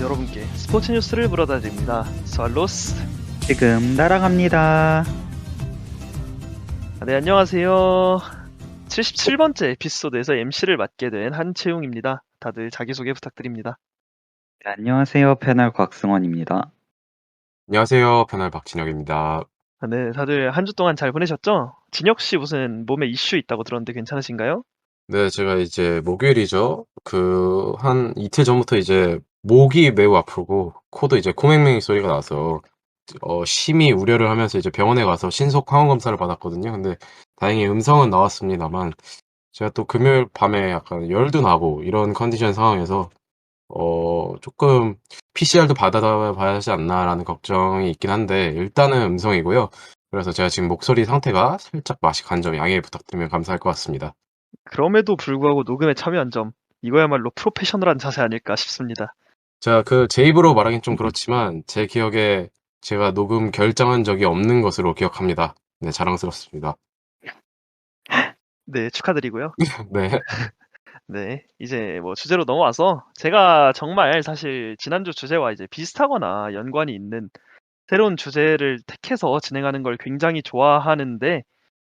여러분께 스포츠 뉴스를 물어다 드립니다. 스왈로스. 지금 날아갑니다. 네, 안녕하세요. 77번째 에피소드에서 MC를 맡게 된 한채웅입니다. 다들 자기소개 부탁드립니다. 네, 안녕하세요. 패널 곽승원입니다. 안녕하세요. 패널 박진혁입니다. 네, 다들 한 주 동안 잘 보내셨죠? 진혁 씨 무슨 몸에 이슈 있다고 들었는데 괜찮으신가요? 네, 제가 이제 목요일이죠. 한 이틀 전부터 이제 목이 매우 아프고 코도 이제 코맹맹이 소리가 나서 심히 우려를 하면서 이제 병원에 가서 신속 항원 검사를 받았거든요. 근데 다행히 음성은 나왔습니다만 제가 또 금요일 밤에 약간 열도 나고 이런 컨디션 상황에서 조금 PCR도 받아봐야 하지 않나라는 걱정이 있긴 한데 일단은 음성이고요. 그래서 제가 지금 목소리 상태가 살짝 맛이 간 점 양해 부탁드리면 감사할 것 같습니다. 그럼에도 불구하고 녹음에 참여한 점, 이거야말로 프로페셔널한 자세 아닐까 싶습니다. 자, 제 입으로 말하긴 좀 그렇지만 제 기억에 제가 녹음 결정한 적이 없는 것으로 기억합니다. 네, 자랑스럽습니다. 네, 축하드리고요. 네. 네, 이제 뭐 주제로 넘어와서 제가 정말 사실 지난주 주제와 이제 비슷하거나 연관이 있는 새로운 주제를 택해서 진행하는 걸 굉장히 좋아하는데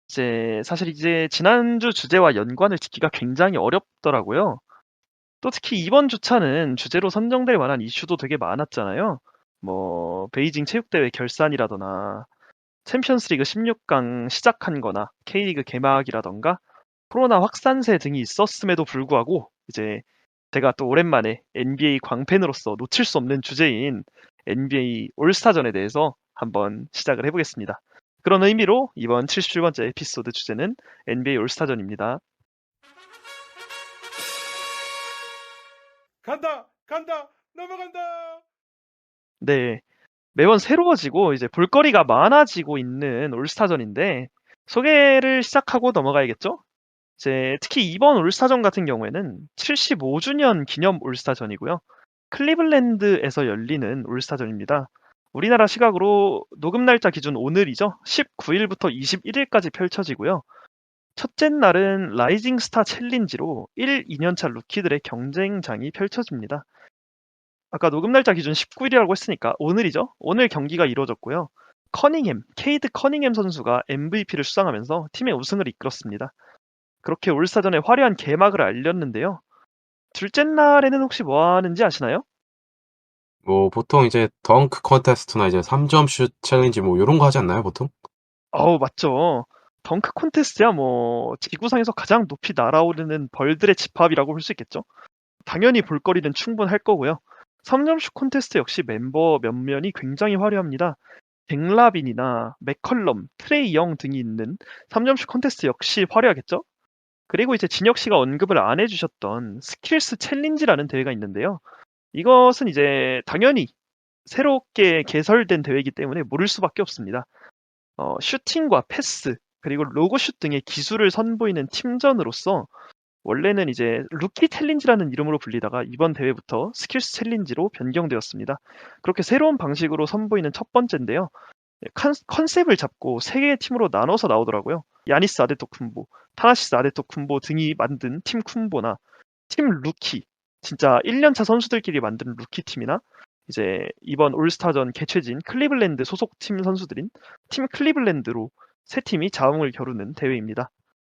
이제 사실 이제 지난주 주제와 연관을 짓기가 굉장히 어렵더라고요. 또 특히 이번 주차는 주제로 선정될 만한 이슈도 되게 많았잖아요. 뭐 베이징 체육대회 결산이라거나 챔피언스리그 16강 시작한 거나 K리그 개막이라던가 코로나 확산세 등이 있었음에도 불구하고 이제 제가 또 오랜만에 NBA 광팬으로서 놓칠 수 없는 주제인 NBA 올스타전에 대해서 한번 시작을 해보겠습니다. 그런 의미로 이번 77번째 에피소드 주제는 NBA 올스타전입니다. 간다 넘어간다. 네, 매번 새로워지고 이제 볼거리가 많아지고 있는 올스타전인데 소개를 시작하고 넘어가야겠죠? 이제 특히 이번 올스타전 같은 경우에는 75주년 기념 올스타전이고요. 클리블랜드에서 열리는 올스타전입니다. 우리나라 시각으로 녹음 날짜 기준 오늘이죠. 19일부터 21일까지 펼쳐지고요. 첫째 날은 라이징 스타 챌린지로 1, 2년차 루키들의 경쟁장이 펼쳐집니다. 아까 녹음 날짜 기준 19일이라고 했으니까 오늘이죠. 오늘 경기가 이루어졌고요. 케이드 커닝햄 선수가 MVP를 수상하면서 팀의 우승을 이끌었습니다. 그렇게 올스타전의 화려한 개막을 알렸는데요. 둘째 날에는 혹시 뭐 하는지 아시나요? 뭐 보통 이제 덩크 컨테스트나 이제 3점 슛 챌린지 뭐 요런 거 하지 않나요, 보통? 맞죠. 덩크 콘테스트야 뭐 지구상에서 가장 높이 날아오르는 벌들의 집합이라고 볼 수 있겠죠. 당연히 볼거리는 충분할 거고요. 3점슛 콘테스트 역시 멤버 면면이 굉장히 화려합니다. 잭라빈이나 맥컬럼, 트레이 영 등이 있는 3점슛 콘테스트 역시 화려하겠죠? 그리고 이제 진혁 씨가 언급을 안 해주셨던 스킬스 챌린지라는 대회가 있는데요. 이것은 이제 당연히 새롭게 개설된 대회이기 때문에 모를 수밖에 없습니다. 슈팅과 패스, 그리고 로고슛 등의 기술을 선보이는 팀전으로서 원래는 이제 루키 챌린지라는 이름으로 불리다가 이번 대회부터 스킬스 챌린지로 변경되었습니다. 그렇게 새로운 방식으로 선보이는 첫 번째인데요. 컨셉을 잡고 세 개의 팀으로 나눠서 나오더라고요. 야니스 아데토쿤보, 타나시스 아데토쿤보 등이 만든 팀 쿤보나 팀 루키, 진짜 1년차 선수들끼리 만든 루키 팀이나 이제 이번 올스타전 개최진 클리블랜드 소속 팀 선수들인 팀 클리블랜드로 세 팀이 자웅을 겨루는 대회입니다.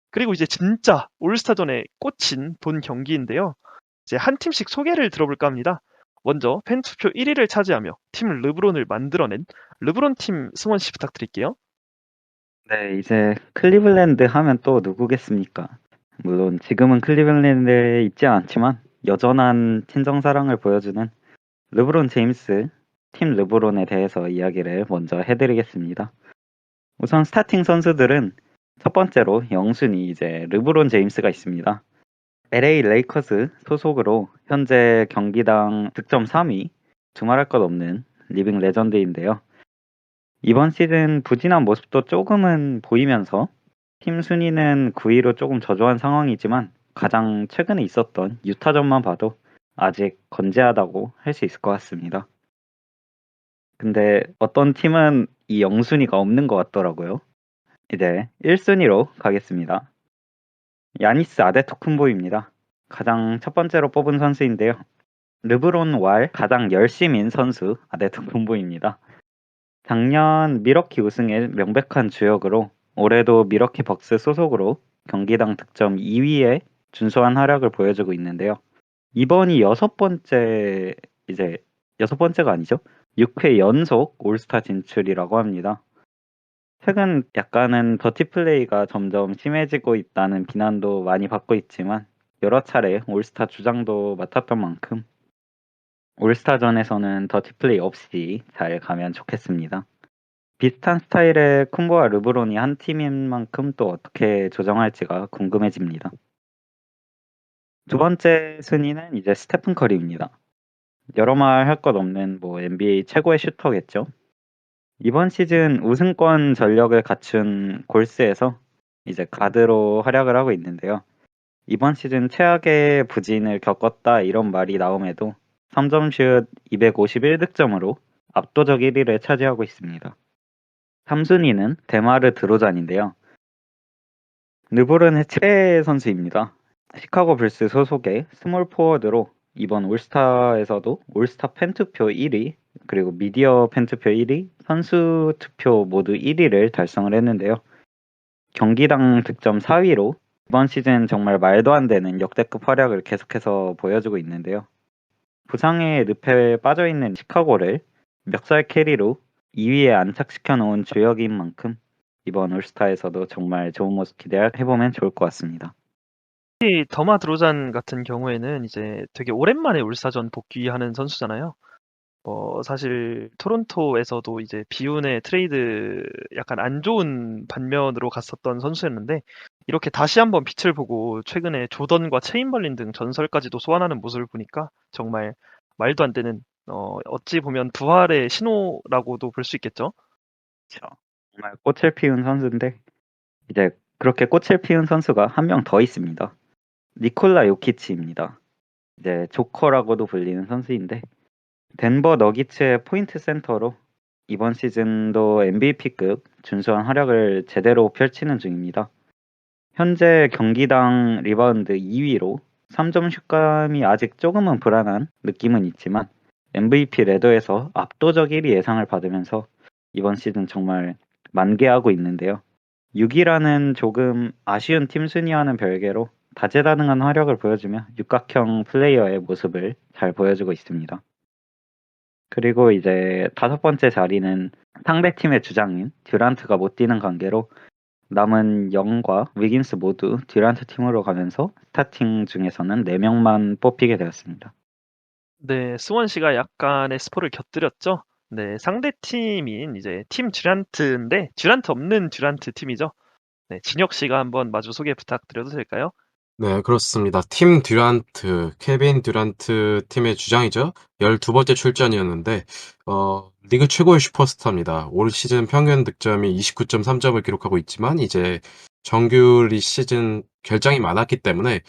그리고 이제 진짜 올스타전에 꽂힌 본 경기인데요. 이제 한 팀씩 소개를 들어볼까 합니다. 먼저 팬투표 1위를 차지하며 팀 르브론을 만들어낸 르브론 팀 승원 씨 부탁드릴게요. 네, 이제 클리블랜드 하면 또 누구겠습니까? 물론 지금은 클리블랜드에 있지 않지만 여전한 친정 사랑을 보여주는 르브론 제임스, 팀 르브론에 대해서 이야기를 먼저 해드리겠습니다. 우선 스타팅 선수들은 첫 번째로 영순위 이제 르브론 제임스가 있습니다. LA 레이커스 소속으로 현재 경기당 득점 3위, 두말할 것 없는 리빙 레전드인데요. 이번 시즌 부진한 모습도 조금은 보이면서 팀 순위는 9위로 조금 저조한 상황이지만 가장 최근에 있었던 유타전만 봐도 아직 건재하다고 할 수 있을 것 같습니다. 근데 어떤 팀은 이 영순위가 없는 것 같더라고요. 이제 1순위로 가겠습니다. 야니스 아데토쿤보입니다. 가장 첫 번째로 뽑은 선수인데요. 르브론 왈 가장 열심인 선수 아데토쿤보입니다. 작년 미러키 우승의 명백한 주역으로 올해도 미러키 벅스 소속으로 경기당 득점 2위에 준수한 활약을 보여주고 있는데요. 이번이 여섯 번째가 아니죠? 6회 연속 올스타 진출이라고 합니다. 최근 약간은 더티 플레이가 점점 심해지고 있다는 비난도 많이 받고 있지만 여러 차례 올스타 주장도 맡았던 만큼 올스타전에서는 더티 플레이 없이 잘 가면 좋겠습니다. 비슷한 스타일의 쿤보와 르브론이 한 팀인 만큼 또 어떻게 조정할지가 궁금해집니다. 두 번째 순위는 이제 스테픈 커리입니다. 여러 말 할 것 없는 NBA 최고의 슈터겠죠. 이번 시즌 우승권 전력을 갖춘 골스에서 이제 가드로 활약을 하고 있는데요. 이번 시즌 최악의 부진을 겪었다 이런 말이 나옴에도 3점슛 251득점으로 압도적 1위를 차지하고 있습니다. 3순위는 데마르 드로잔인데요. 르브론의 최애 선수입니다. 시카고 불스 소속의 스몰 포워드로 이번 올스타에서도 올스타 팬투표 1위, 그리고 미디어 팬투표 1위, 선수 투표 모두 1위를 달성을 했는데요. 경기당 득점 4위로 이번 시즌 정말 말도 안 되는 역대급 활약을 계속해서 보여주고 있는데요. 부상의 늪에 빠져있는 시카고를 멱살 캐리로 2위에 안착시켜 놓은 주역인 만큼 이번 올스타에서도 정말 좋은 모습 기대해보면 좋을 것 같습니다. 특히 더마 드로잔 같은 경우에는 이제 되게 오랜만에 올스타전 복귀하는 선수잖아요. 사실 토론토에서도 이제 비운의 트레이드 약간 안 좋은 반면으로 갔었던 선수였는데 이렇게 다시 한번 빛을 보고 최근에 조던과 체인벌린 등 전설까지도 소환하는 모습을 보니까 정말 말도 안 되는 어찌 보면 부활의 신호라고도 볼 수 있겠죠. 그렇죠. 정말 꽃을 피운 선수인데 이제 그렇게 꽃을 피운 선수가 한 명 더 있습니다. 니콜라 요키치입니다. 이제 조커라고도 불리는 선수인데 덴버 너기츠의 포인트 센터로 이번 시즌도 MVP급 준수한 활약을 제대로 펼치는 중입니다. 현재 경기당 리바운드 2위로 3점 슛감이 아직 조금은 불안한 느낌은 있지만 MVP 레더에서 압도적 1위 예상을 받으면서 이번 시즌 정말 만개하고 있는데요. 6위라는 조금 아쉬운 팀 순위와는 별개로 다재다능한 활약을 보여주며 육각형 플레이어의 모습을 잘 보여주고 있습니다. 그리고 이제 다섯 번째 자리는 상대팀의 주장인 듀란트가 못 뛰는 관계로 남은 영과 위긴스 모두 듀란트 팀으로 가면서 스타팅 중에서는 4명만 뽑히게 되었습니다. 네, 수원 씨가 약간의 스포를 곁들였죠. 네, 상대 팀인 이제 팀 듀란트인데 듀란트 없는 듀란트 팀이죠. 네, 진혁 씨가 한번 마주 소개 부탁드려도 될까요? 네, 그렇습니다. 팀 듀란트, 케빈 듀란트 팀의 주장이죠. 12번째 출전이었는데, 리그 최고의 슈퍼스타입니다. 올 시즌 평균 득점이 29.3점을 기록하고 있지만, 이제 정규 시즌 결장이 많았기 때문에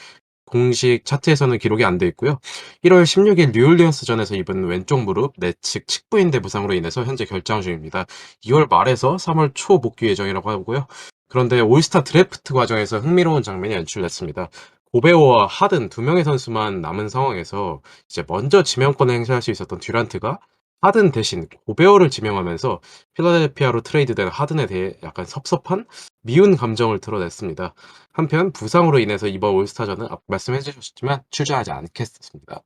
공식 차트에서는 기록이 안 돼 있고요. 1월 16일 뉴올리언스전에서 입은 왼쪽 무릎 내측 측부인대 부상으로 인해서 현재 결장 중입니다. 2월 말에서 3월 초 복귀 예정이라고 하고요. 그런데 올스타 드래프트 과정에서 흥미로운 장면이 연출됐습니다. 고베오와 하든 두 명의 선수만 남은 상황에서 이제 먼저 지명권을 행사할 수 있었던 듀란트가 하든 대신 고베오를 지명하면서 필라델피아로 트레이드된 하든에 대해 약간 섭섭한 미운 감정을 드러냈습니다. 한편 부상으로 인해서 이번 올스타전은 말씀해 주셨지만 출전하지 않겠습니다.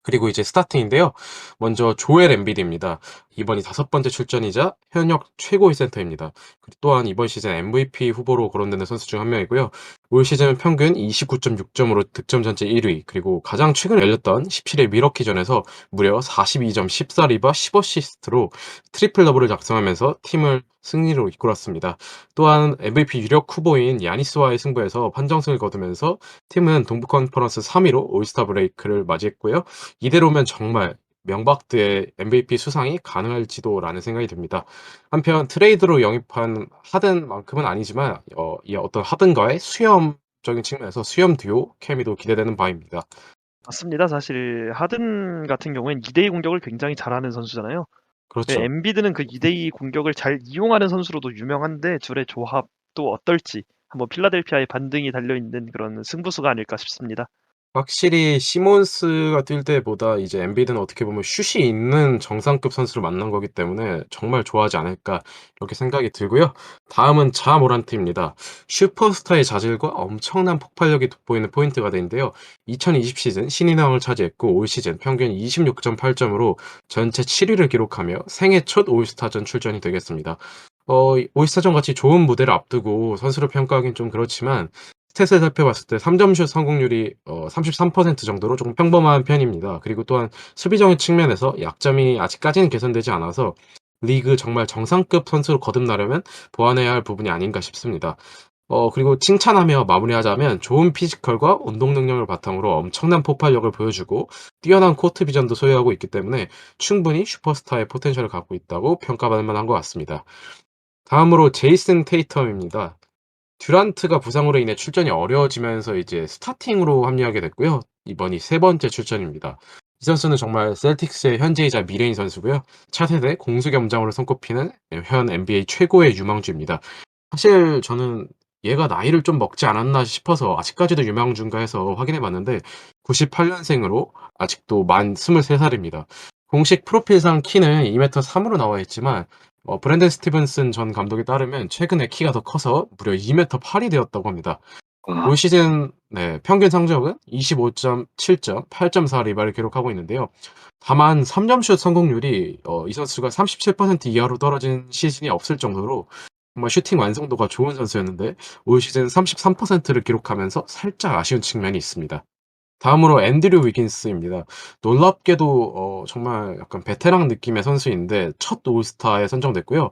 그리고 이제 스타팅인데요. 먼저 조엘 엠비드입니다. 이번이 5번째 출전이자 현역 최고의 센터입니다. 또한 이번 시즌 MVP 후보로 거론되는 선수 중 한 명이고요. 올 시즌 평균 29.6점으로 득점 전체 1위, 그리고 가장 최근 열렸던 17일 미러키전에서 무려 42점, 14리바, 10어시스트로 트리플 더블을 작성하면서 팀을 승리로 이끌었습니다. 또한 MVP 유력 후보인 야니스와의 승부에서 판정승을 거두면서 팀은 동부 컨퍼런스 3위로 올스타 브레이크를 맞이했고요. 이대로면 정말 명박드의 MVP 수상이 가능할지도라는 생각이 듭니다. 한편 트레이드로 영입한 하든만큼은 아니지만 이 어떤 하든과의 수염적인 측면에서 수염 듀오 케미도 기대되는 바입니다. 맞습니다. 사실 하든 같은 경우엔 2대2 공격을 굉장히 잘하는 선수잖아요. 그렇죠. 엠비드는 그 2대2 공격을 잘 이용하는 선수로도 유명한데 둘의 조합도 어떨지 한번 필라델피아의 반등이 달려있는 그런 승부수가 아닐까 싶습니다. 확실히 시몬스가 뛸 때보다 이제 엔비드는 어떻게 보면 슛이 있는 정상급 선수를 만난 거기 때문에 정말 좋아하지 않을까 이렇게 생각이 들고요. 다음은 자 모란트입니다. 슈퍼스타의 자질과 엄청난 폭발력이 돋보이는 포인트 가드인데요. 2020 시즌 신인왕을 차지했고 올 시즌 평균 26.8점으로 전체 7위를 기록하며 생애 첫 올스타전 출전이 되겠습니다. 올스타전 같이 좋은 무대를 앞두고 선수를 평가하기는 좀 그렇지만 스탯을 살펴봤을 때 3점슛 성공률이 33% 정도로 조금 평범한 편입니다. 그리고 또한 수비적인 측면에서 약점이 아직까지는 개선되지 않아서 리그 정말 정상급 선수로 거듭나려면 보완해야 할 부분이 아닌가 싶습니다. 그리고 칭찬하며 마무리하자면 좋은 피지컬과 운동 능력을 바탕으로 엄청난 폭발력을 보여주고 뛰어난 코트 비전도 소유하고 있기 때문에 충분히 슈퍼스타의 포텐셜을 갖고 있다고 평가받을 만한 것 같습니다. 다음으로 제이슨 테이텀입니다. 듀란트가 부상으로 인해 출전이 어려워지면서 이제 스타팅으로 합류하게 됐고요. 이번이 세 번째 출전입니다. 이 선수는 정말 셀틱스의 현재이자 미래인 선수고요. 차세대 공수 겸장으로 손꼽히는 현 NBA 최고의 유망주입니다. 사실 저는 얘가 나이를 좀 먹지 않았나 싶어서 아직까지도 유망주인가 해서 확인해 봤는데 98년생으로 아직도 만 23살입니다. 공식 프로필상 키는 2m 3으로 나와 있지만 브랜든 스티븐슨 전 감독에 따르면 최근에 키가 더 커서 무려 2m 8이 되었다고 합니다. 와, 올 시즌 평균 성적은 25.7점, 8.4 리바를 기록하고 있는데요. 다만 3점슛 성공률이 이 선수가 37% 이하로 떨어진 시즌이 없을 정도로 정말 슈팅 완성도가 좋은 선수였는데 올 시즌 33%를 기록하면서 살짝 아쉬운 측면이 있습니다. 다음으로 앤드류 위긴스입니다. 놀랍게도 정말 약간 베테랑 느낌의 선수인데 첫 올스타에 선정됐고요.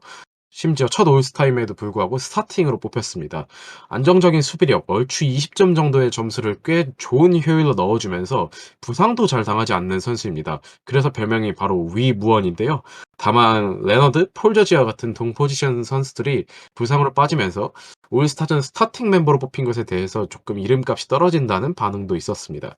심지어 첫 올스타임에도 불구하고 스타팅으로 뽑혔습니다. 안정적인 수비력, 얼추 20점 정도의 점수를 꽤 좋은 효율로 넣어주면서 부상도 잘 당하지 않는 선수입니다. 그래서 별명이 바로 위무원인데요. 다만 레너드, 폴 저지와 같은 동포지션 선수들이 부상으로 빠지면서 올스타전 스타팅 멤버로 뽑힌 것에 대해서 조금 이름값이 떨어진다는 반응도 있었습니다.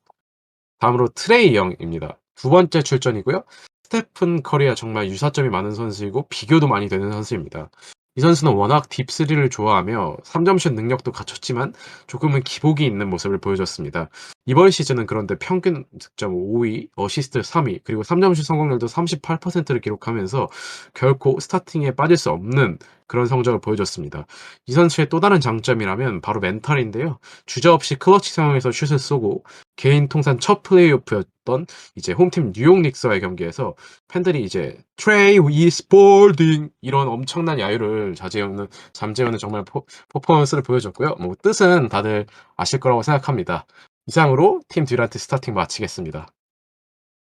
다음으로 트레이 영입니다. 두 번째 출전이고요. 스테픈 커리와 정말 유사점이 많은 선수이고 비교도 많이 되는 선수입니다. 이 선수는 워낙 딥3를 좋아하며 3점슛 능력도 갖췄지만 조금은 기복이 있는 모습을 보여줬습니다. 이번 시즌은 그런데 평균 득점 5위, 어시스트 3위, 그리고 3점슛 성공률도 38%를 기록하면서 결코 스타팅에 빠질 수 없는 그런 성적을 보여줬습니다. 이 선수의 또 다른 장점이라면 바로 멘탈인데요. 주저없이 클러치 상황에서 슛을 쏘고 개인 통산 첫 플레이오프였던 이제 홈팀 뉴욕 닉스와의 경기에서 팬들이 이제 트레이 위스볼딩 이런 엄청난 야유를 잠재우는 정말 퍼포먼스를 보여줬고요. 뭐 뜻은 다들 아실 거라고 생각합니다. 이상으로 팀 듀란트 스타팅 마치겠습니다.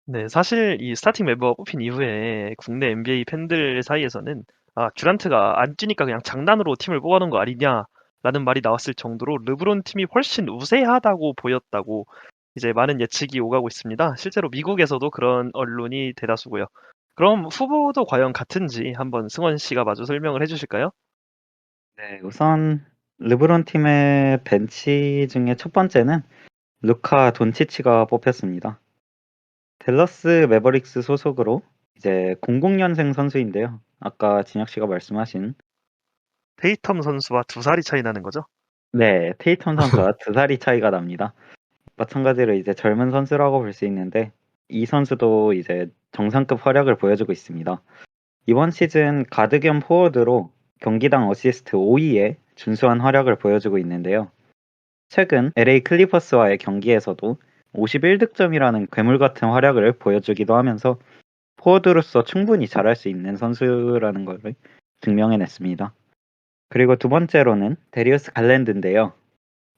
네, 사실 이 스타팅 멤버가 뽑힌 이후에 국내 NBA 팬들 사이에서는 듀란트가 안 뛰니까 그냥 장난으로 팀을 뽑아놓은 거 아니냐라는 말이 나왔을 정도로 르브론 팀이 훨씬 우세하다고 보였다고 이제 많은 예측이 오가고 있습니다. 실제로 미국에서도 그런 언론이 대다수고요. 그럼 후보도 과연 같은지 한번 승원 씨가 마저 설명을 해주실까요? 네, 우선 르브론 팀의 벤치 중에 첫 번째는 루카 돈치치가 뽑혔습니다. 댈러스 매버릭스 소속으로 이제 00년생 선수인데요. 아까 진혁 씨가 말씀하신 테이텀 선수와 2살이 차이 나는 거죠? 네, 테이텀 선수와 2살이 차이가 납니다. 마찬가지로 이제 젊은 선수라고 볼 수 있는데 이 선수도 이제 정상급 활약을 보여주고 있습니다. 이번 시즌 가드 겸 포워드로 경기당 어시스트 5위에 준수한 활약을 보여주고 있는데요. 최근 LA 클리퍼스와의 경기에서도 51득점이라는 괴물 같은 활약을 보여주기도 하면서 포워드로서 충분히 잘할 수 있는 선수라는 것을 증명해냈습니다. 그리고 두 번째로는 데리우스 갈랜드인데요.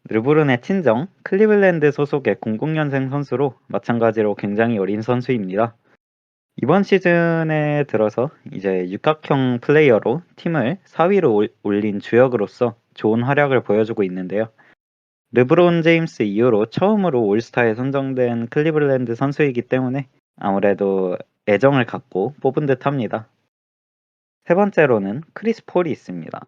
르브론의 친정 클리블랜드 소속의 00년생 선수로 마찬가지로 굉장히 어린 선수입니다. 이번 시즌에 들어서 이제 육각형 플레이어로 팀을 4위로 올린 주역으로서 좋은 활약을 보여주고 있는데요. 르브론 제임스 이후로 처음으로 올스타에 선정된 클리블랜드 선수이기 때문에 아무래도 애정을 갖고 뽑은 듯 합니다. 세 번째로는 크리스 폴이 있습니다.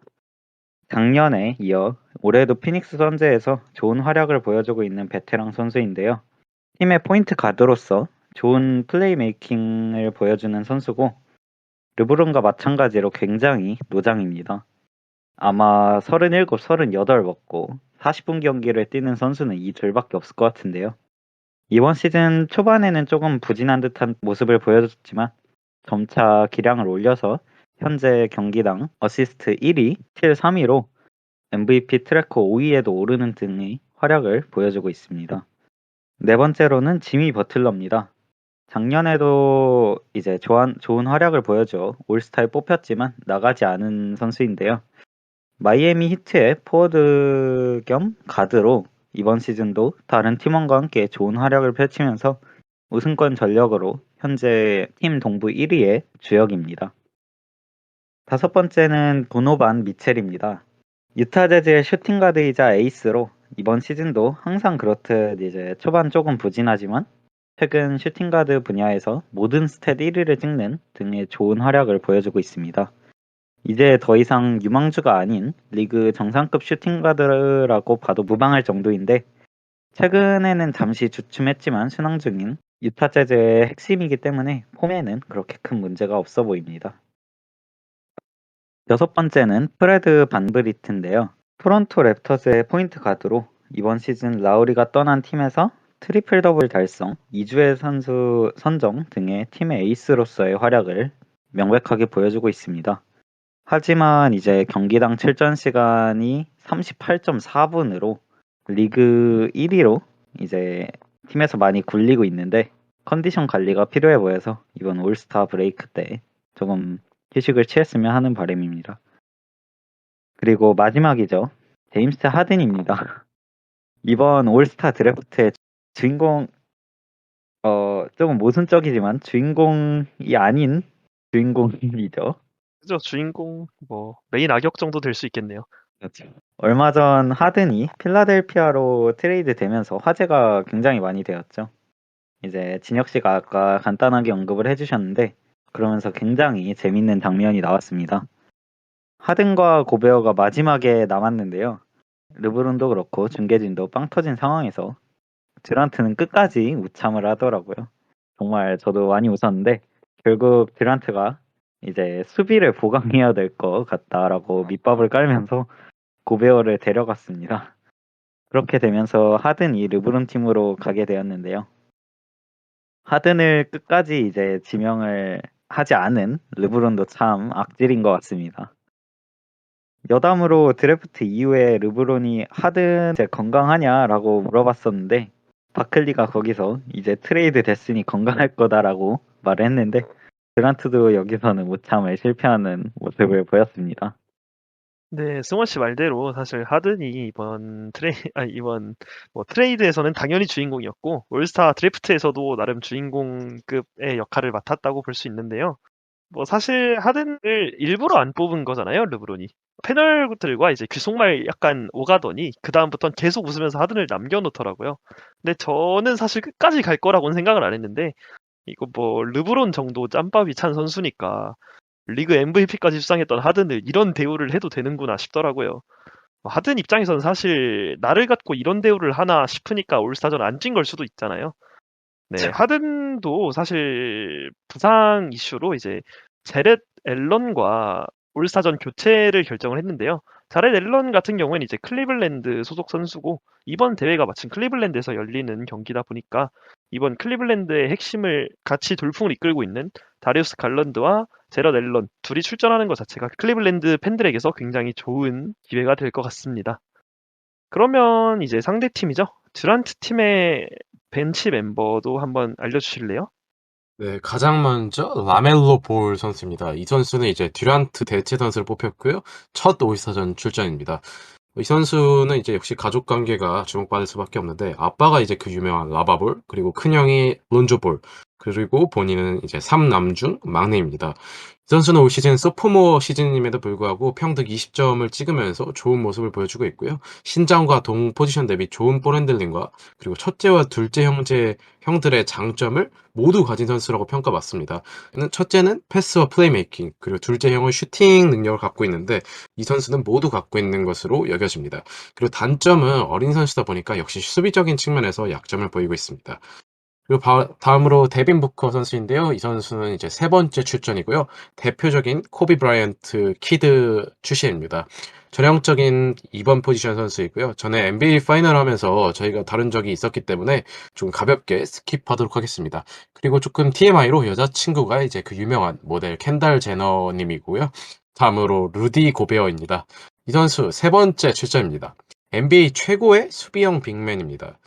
작년에 이어 올해도 피닉스 선즈에서 좋은 활약을 보여주고 있는 베테랑 선수인데요. 팀의 포인트 가드로서 좋은 플레이메이킹을 보여주는 선수고 르브론과 마찬가지로 굉장히 노장입니다. 아마 37, 38 먹고 40분 경기를 뛰는 선수는 이 둘밖에 없을 것 같은데요. 이번 시즌 초반에는 조금 부진한 듯한 모습을 보여줬지만 점차 기량을 올려서 현재 경기당 어시스트 1위, 스틸 3위로 MVP 트래커 5위에도 오르는 등의 활약을 보여주고 있습니다. 네 번째로는 지미 버틀러입니다. 작년에도 이제 좋은 활약을 보여줘 올스타에 뽑혔지만 나가지 않은 선수인데요. 마이애미 히트의 포워드 겸 가드로 이번 시즌도 다른 팀원과 함께 좋은 활약을 펼치면서 우승권 전력으로 현재 팀 동부 1위의 주역입니다. 다섯 번째는 도노반 미첼입니다. 유타 재즈의 슈팅 가드이자 에이스로 이번 시즌도 항상 그렇듯 이제 초반 조금 부진하지만 최근 슈팅 가드 분야에서 모든 스탯 1위를 찍는 등의 좋은 활약을 보여주고 있습니다. 이제 더 이상 유망주가 아닌 리그 정상급 슈팅 가드라고 봐도 무방할 정도인데 최근에는 잠시 주춤했지만 순항 중인 유타 재즈의 핵심이기 때문에 폼에는 그렇게 큰 문제가 없어 보입니다. 여섯 번째는 프레드 반브리트인데요. 토론토 랩터스의 포인트 가드로 이번 시즌 라우리가 떠난 팀에서 트리플 더블 달성, 2주의 선수 선정 등의 팀의 에이스로서의 활약을 명백하게 보여주고 있습니다. 하지만 이제 경기당 출전 시간이 38.4분으로 리그 1위로 이제 팀에서 많이 굴리고 있는데 컨디션 관리가 필요해 보여서 이번 올스타 브레이크 때 조금 휴식을 취했으면 하는 바람입니다. 그리고 마지막이죠. 제임스 하든입니다. 이번 올스타 드래프트의 주인공 조금 모순적이지만 주인공이 아닌 주인공이죠. 그죠? 주인공 뭐 메인 악역 정도 될 수 있겠네요. 그렇죠. 얼마 전 하든이 필라델피아로 트레이드 되면서 화제가 굉장히 많이 되었죠. 이제 진혁 씨가 아까 간단하게 언급을 해주셨는데 그러면서 굉장히 재밌는 장면이 나왔습니다. 하든과 고베어가 마지막에 남았는데요. 르브론도 그렇고 중계진도 빵 터진 상황에서 듀란트는 끝까지 우참을 하더라고요. 정말 저도 많이 웃었는데 결국 듀란트가 이제 수비를 보강해야 될 것 같다라고 밑밥을 깔면서 고베어를 데려갔습니다. 그렇게 되면서 하든이 르브론 팀으로 가게 되었는데요. 하든을 끝까지 이제 지명을 하지 않은 르브론도 참 악질인 것 같습니다. 여담으로 드래프트 이후에 르브론이 하든 이제 건강하냐라고 물어봤었는데 바클리가 거기서 이제 트레이드 됐으니 건강할 거다라고 말을 했는데 듀란트도 여기서는 무참을 실패하는 모습을 보였습니다. 네, 승원 씨 말대로 사실 하든이 이번 뭐 트레이드에서는 당연히 주인공이었고 올스타 드래프트에서도 나름 주인공급의 역할을 맡았다고 볼 수 있는데요. 뭐 사실 하든을 일부러 안 뽑은 거잖아요, 르브론이. 패널들과 이제 귓속말 약간 오가더니 그 다음부터는 계속 웃으면서 하든을 남겨놓더라고요. 근데 저는 사실 끝까지 갈 거라고는 생각을 안 했는데 이거 뭐 르브론 정도 짬밥이 찬 선수니까 리그 MVP까지 수상했던 하든을 이런 대우를 해도 되는구나 싶더라고요. 하든 입장에서는 사실 나를 갖고 이런 대우를 하나 싶으니까 올스타전 안 찐 걸 수도 있잖아요. 네, 하든도 사실 부상 이슈로 이제 제렛 앨런과 올스타전 교체를 결정을 했는데요. 제렛 앨런 같은 경우에는 이제 클리블랜드 소속 선수고 이번 대회가 마침 클리블랜드에서 열리는 경기다 보니까 이번 클리블랜드의 핵심을 같이 돌풍을 이끌고 있는 다리우스 갈런드와 제럿 앨런 둘이 출전하는 것 자체가 클리블랜드 팬들에게서 굉장히 좋은 기회가 될 것 같습니다. 그러면 이제 상대 팀이죠. 듀란트 팀의 벤치 멤버도 한번 알려주실래요? 네, 가장 먼저 라멜로 볼 선수입니다. 이 선수는 이제 듀란트 대체 선수를 뽑혔고요. 첫 올스타전 출전입니다. 이 선수는 이제 역시 가족 관계가 주목받을 수밖에 없는데 아빠가 이제 그 유명한 라바볼, 그리고 큰형이 론조볼, 그리고 본인은 이제 3남 중 막내입니다. 이 선수는 올 시즌 소포모 시즌임에도 불구하고 평득 20점을 찍으면서 좋은 모습을 보여주고 있고요. 신장과 동 포지션 대비 좋은 볼 핸들링과 그리고 첫째와 둘째 형들의 장점을 모두 가진 선수라고 평가받습니다. 첫째는 패스와 플레이메이킹, 그리고 둘째 형은 슈팅 능력을 갖고 있는데 이 선수는 모두 갖고 있는 것으로 여겨집니다. 그리고 단점은 어린 선수다 보니까 역시 수비적인 측면에서 약점을 보이고 있습니다. 그리고 다음으로 데빈 부커 선수인데요. 이 선수는 이제 세 번째 출전이고요. 대표적인 코비 브라이언트 키드 출신입니다. 전형적인 2번 포지션 선수이고요. 전에 NBA 파이널 하면서 저희가 다룬 적이 있었기 때문에 좀 가볍게 스킵하도록 하겠습니다. 그리고 조금 TMI로 여자친구가 이제 그 유명한 모델 켄달 제너님이고요. 다음으로 루디 고베어입니다. 이 선수 세 번째 출전입니다. NBA 최고의 수비형 빅맨입니다.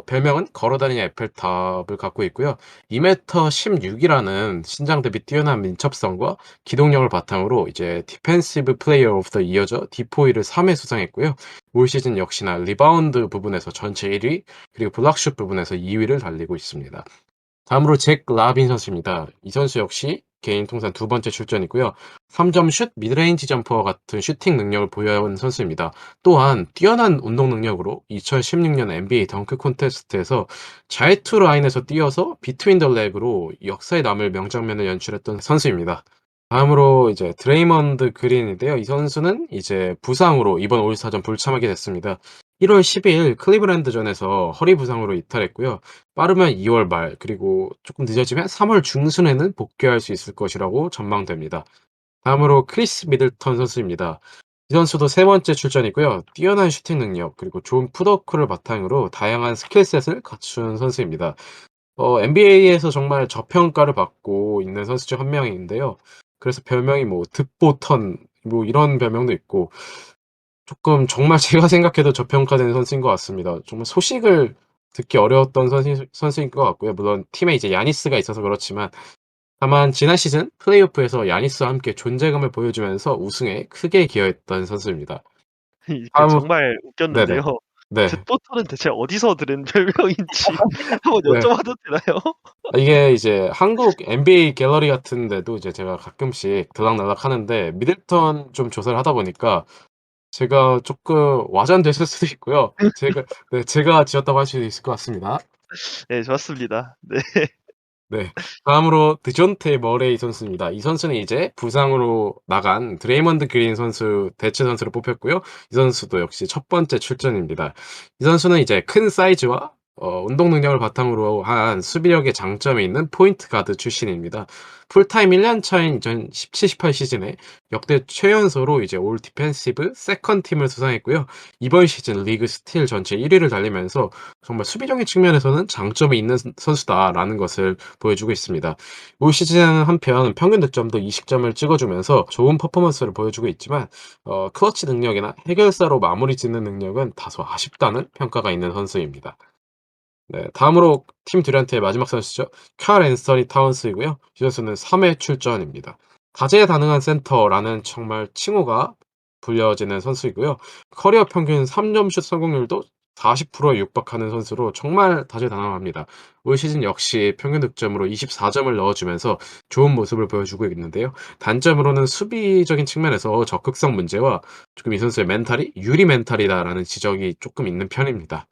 별명은 걸어다니는 에펠탑을 갖고 있고요. 2m 16이라는 신장 대비 뛰어난 민첩성과 기동력을 바탕으로 이제 디펜시브 플레이어 오브 더 이어져 디포이를 3회 수상했고요. 올 시즌 역시나 리바운드 부분에서 전체 1위, 그리고 블락슛 부분에서 2위를 달리고 있습니다. 다음으로 잭 라빈 선수입니다. 이 선수 역시 개인 통산 두 번째 출전이고요. 3점 슛, 미드레인지 점퍼와 같은 슈팅 능력을 보여온 선수입니다. 또한 뛰어난 운동 능력으로 2016년 NBA 덩크 콘테스트에서 자유투 라인에서 뛰어서 비트윈 더 렉으로 역사에 남을 명장면을 연출했던 선수입니다. 다음으로 이제 드레이먼드 그린인데요. 이 선수는 이제 부상으로 이번 올스타전 불참하게 됐습니다. 1월 12일 클리브랜드전에서 허리 부상으로 이탈했고요. 빠르면 2월 말, 그리고 조금 늦어지면 3월 중순에는 복귀할 수 있을 것이라고 전망됩니다. 다음으로 크리스 미들턴 선수입니다. 이 선수도 세 번째 출전이고요. 뛰어난 슈팅 능력, 그리고 좋은 풋워크를 바탕으로 다양한 스킬셋을 갖춘 선수입니다. NBA에서 정말 저평가를 받고 있는 선수 중 한 명인데요. 그래서 별명이 뭐 득보턴 뭐 이런 별명도 있고, 조금 정말 제가 생각해도 저평가된 선수인 것 같습니다. 정말 소식을 듣기 어려웠던 선수인 것 같고요. 물론 팀에 이제 야니스가 있어서 그렇지만, 다만 지난 시즌 플레이오프에서 야니스와 함께 존재감을 보여주면서 우승에 크게 기여했던 선수입니다. 이게 다음, 정말 네네. 웃겼는데요. 네. 듣보터는 대체 어디서 들은 별명인지 한번 네. 여쭤봐도 되나요? 이게 이제 한국 NBA 갤러리 같은 데도 이제 제가 가끔씩 들락날락 하는데, 미들턴 좀 조사를 하다 보니까 제가 조금 와전됐을 수도 있고요. 제가 지었다고 할 수도 있을 것 같습니다. 네, 좋았습니다. 네. 네. 다음으로 드존테 머레이 선수입니다. 이 선수는 이제 부상으로 나간 드레이먼드 그린 선수 대체 선수로 뽑혔고요. 이 선수도 역시 첫 번째 출전입니다. 이 선수는 이제 큰 사이즈와 운동 능력을 바탕으로 한 수비력의 장점이 있는 포인트 가드 출신입니다. 풀타임 1년 차인 2017-18 시즌에 역대 최연소로 이제 올 디펜시브 세컨 팀을 수상했고요. 이번 시즌 리그 스틸 전체 1위를 달리면서 정말 수비적인 측면에서는 장점이 있는 선수다라는 것을 보여주고 있습니다. 올 시즌 한편 평균 득점도 20점을 찍어주면서 좋은 퍼포먼스를 보여주고 있지만 클러치 능력이나 해결사로 마무리 짓는 능력은 다소 아쉽다는 평가가 있는 선수입니다. 네, 다음으로 팀 듀란트의 마지막 선수죠. 칼 앤서니 타운스이고요. 이 선수는 3회 출전입니다. 다재다능한 센터라는 정말 칭호가 불려지는 선수이고요. 커리어 평균 3점 슛 성공률도 40%에 육박하는 선수로 정말 다재다능합니다. 올 시즌 역시 평균 득점으로 24점을 넣어주면서 좋은 모습을 보여주고 있는데요. 단점으로는 수비적인 측면에서 적극성 문제와 조금 이 선수의 멘탈이 유리 멘탈이다라는 지적이 조금 있는 편입니다.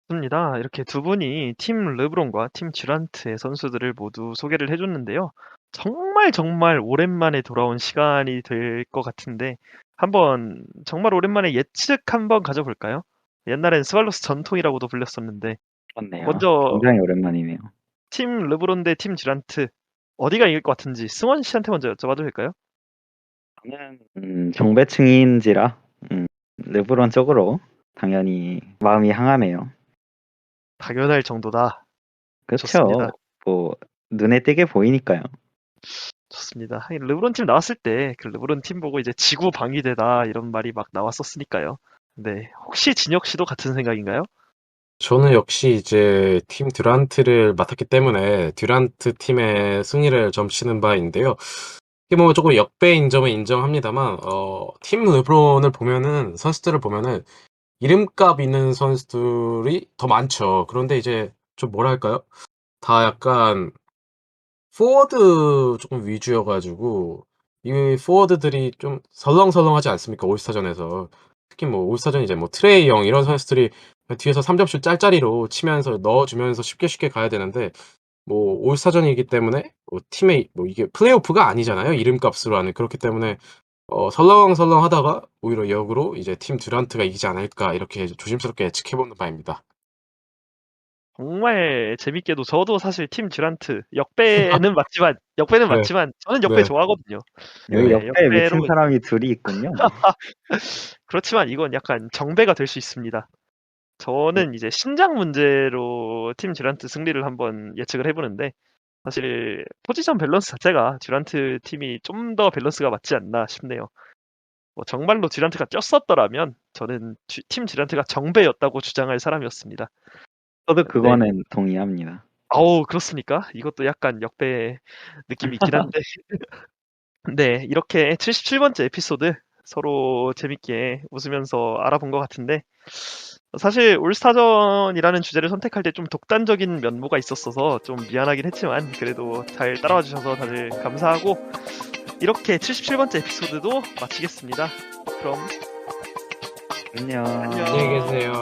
좋습니다. 이렇게 두 분이 팀 르브론과 팀 듀란트의 선수들을 모두 소개를 해줬는데요. 정말 정말 오랜만에 돌아온 시간이 될 것 같은데 한번 정말 오랜만에 예측 한번 가져볼까요? 옛날엔 스왈로스 전통이라고도 불렸었는데 그렇네요. 먼저 굉장히 오랜만이네요. 팀 르브론 대 팀 듀란트 어디가 이길 것 같은지 승원 씨한테 먼저 여쭤봐도 될까요? 저는 정배층인지라 르브론 쪽으로 당연히 마음이 향하네요. 당연할 정도다. 그렇죠. 좋습니다. 뭐 눈에 띄게 보이니까요. 좋습니다. 하긴 르브론 팀 나왔을 때 그 르브론 팀 보고 이제 지구 방위대다 이런 말이 막 나왔었으니까요. 네, 혹시 진혁 씨도 같은 생각인가요? 저는 역시 이제 팀 듀란트를 맡았기 때문에 듀란트 팀의 승리를 점치는 바인데요. 이게 뭐 조금 역배인 점은 인정합니다만, 팀 르브론을 보면은, 선수들을 보면은, 이름값 있는 선수들이 더 많죠. 그런데 이제 좀 뭐랄까요? 다 약간 포워드 조금 위주여가지고, 이 포워드들이 좀 설렁설렁하지 않습니까? 올스타전에서. 특히 뭐 올스타전 이제 뭐 트레이 영 이런 선수들이 뒤에서 3점슛 짤짤이로 치면서 넣어주면서 쉽게 쉽게 가야 되는데, 뭐 올스타전이기 때문에 뭐 팀의 뭐 이게 플레이오프가 아니잖아요. 이름값으로 하는. 그렇기 때문에 설렁설렁하다가 오히려 역으로 이제 팀 듀란트가 이기지 않을까 이렇게 조심스럽게 예측해보는 바입니다. 정말 재밌게도 저도 사실 팀 듀란트 역배는 맞지만 네. 저는 역배 네. 좋아하거든요. 여기 네, 옆에 미친 역배로 사람이 둘이 있군요. 그렇지만 이건 약간 정배가 될 수 있습니다. 저는 이제 신장 문제로 팀 듀란트 승리를 한번 예측을 해보는데 사실 포지션 밸런스 자체가 듀란트 팀이 좀 더 밸런스가 맞지 않나 싶네요. 뭐 정말로 듀란트가 쪘었더라면 저는 팀 듀란트가 정배였다고 주장할 사람이었습니다. 저도 네. 그거는 동의합니다. 아우 그렇습니까? 이것도 약간 역배 느낌이 있긴 한데 네 이렇게 77번째 에피소드 서로 재밌게 웃으면서 알아본 것 같은데 사실 올스타전이라는 주제를 선택할 때 좀 독단적인 면모가 있었어서 좀 미안하긴 했지만 그래도 잘 따라와 주셔서 다들 감사하고 이렇게 77번째 에피소드도 마치겠습니다. 그럼 안녕. 안녕. 안녕히 계세요.